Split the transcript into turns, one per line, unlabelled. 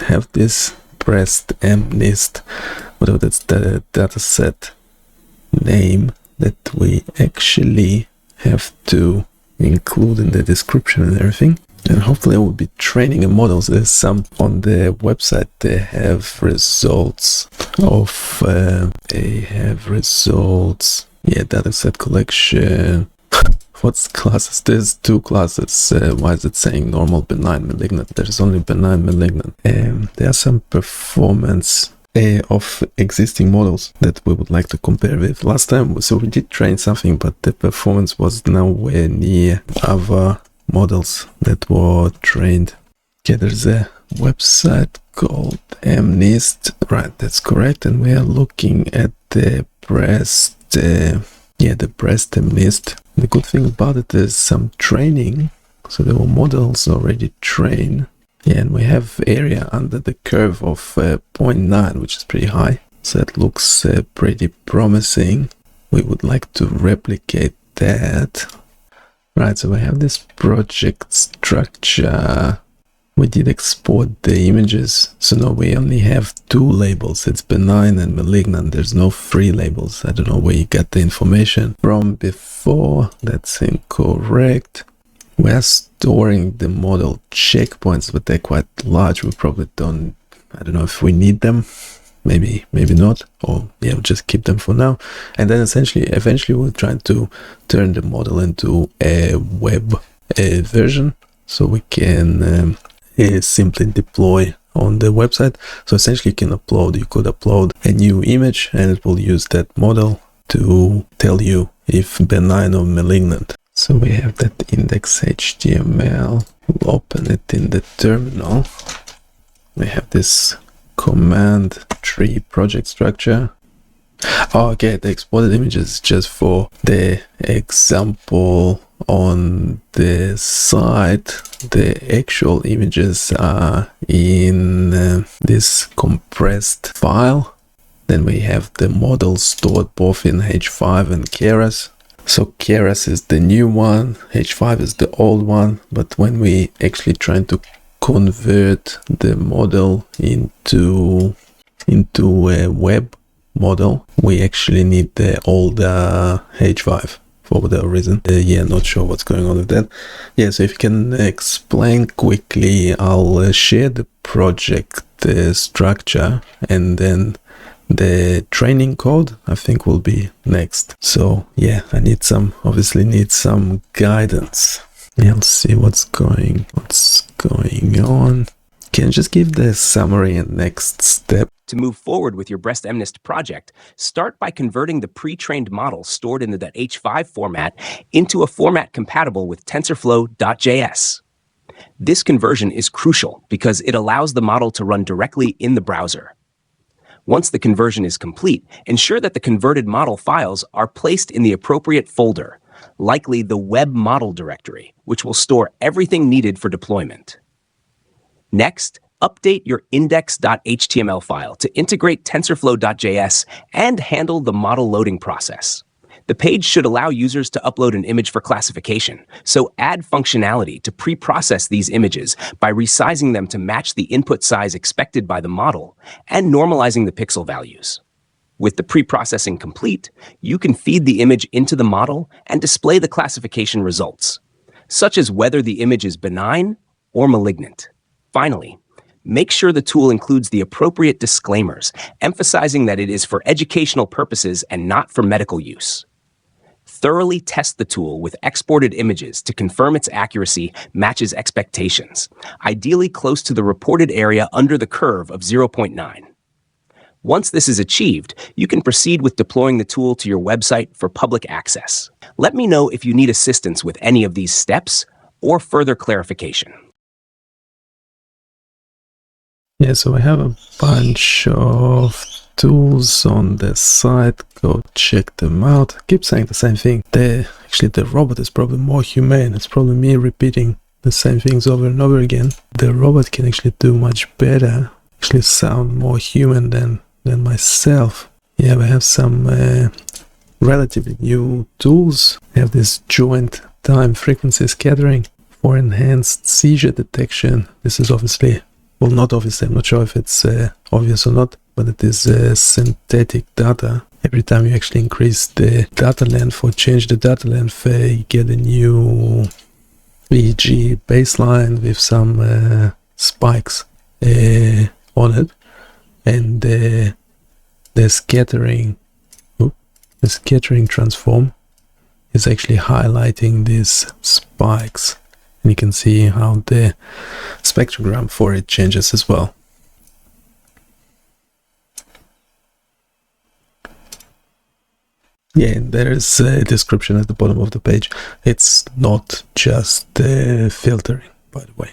have this BreastMNIST, whatever that's the dataset name that we actually have to include in the description and everything. And hopefully I will be training a model. There's some on the website, they have results of dataset collection. What's classes? There's two classes. Why is it saying normal, benign, malignant? There's only benign, malignant. There are some performance of existing models that we would like to compare with. Last time, so we did train something, but the performance was nowhere near other models that were trained. Okay, there's a website called MNIST. Right, that's correct. And we are looking at the BreastMNIST. The good thing about it is some training. So there were models already trained. Yeah, and we have area under the curve of 0.9, which is pretty high. So it looks pretty promising. We would like to replicate that. Right, so we have this project structure. We did export the images. So now we only have two labels. It's benign and malignant. There's no free labels. I don't know where you got the information from before. That's incorrect. We're storing the model checkpoints, but they're quite large. We probably don't, I don't know if we need them. Maybe not. Or yeah, we'll just keep them for now. And then eventually we're trying to turn the model into a web version. So we can simply deploy on the website. So essentially you could upload a new image and it will use that model to tell you if benign or malignant. So we have that index.html. We'll open it in the terminal. We have this command tree project structure. Oh, okay, the exported images just for the example on the site. The actual images are in this compressed file. Then we have the model stored both in H5 and Keras. So Keras is the new one, H5 is the old one, but when we actually trying to convert the model into a web model, we actually need the older H5 for whatever reason. Yeah, not sure what's going on with that. Yeah, so if you can explain quickly, I'll share the project structure, and then the training code I think will be next. So yeah, I obviously need some guidance. Yeah, let's see what's going on. Can you just give the summary and next step?
To move forward with your BreastMNIST project, start by converting the pre-trained model stored in the .h5 format into a format compatible with TensorFlow.js. This conversion is crucial because it allows the model to run directly in the browser. Once the conversion is complete, ensure that the converted model files are placed in the appropriate folder, likely the web model directory, which will store everything needed for deployment. Next, update your index.html file to integrate TensorFlow.js and handle the model loading process. The page should allow users to upload an image for classification, so add functionality to pre-process these images by resizing them to match the input size expected by the model and normalizing the pixel values. With the pre-processing complete, you can feed the image into the model and display the classification results, such as whether the image is benign or malignant. Finally, make sure the tool includes the appropriate disclaimers, emphasizing that it is for educational purposes and not for medical use. Thoroughly test the tool with exported images to confirm its accuracy matches expectations, ideally close to the reported area under the curve of 0.9. Once this is achieved, you can proceed with deploying the tool to your website for public access. Let me know if you need assistance with any of these steps or further clarification.
Yeah, so I have a bunch of tools on the site. Go check them out. I keep saying the same thing. Actually, the robot is probably more humane. It's probably me repeating the same things over and over again. The robot can actually do much better, actually sound more human than myself. Yeah, we have some relatively new tools. We have this joint time frequency scattering for enhanced seizure detection. This is obviously well, not obviously, I'm not sure if it's obvious or not, but it is synthetic data. Every time you actually increase the data length or change the data length, you get a new EEG baseline with some spikes on it, and the scattering transform is actually highlighting these spikes, and you can see how the spectrogram for it changes as well. Yeah, and there is a description at the bottom of the page. It's not just filtering, by the way.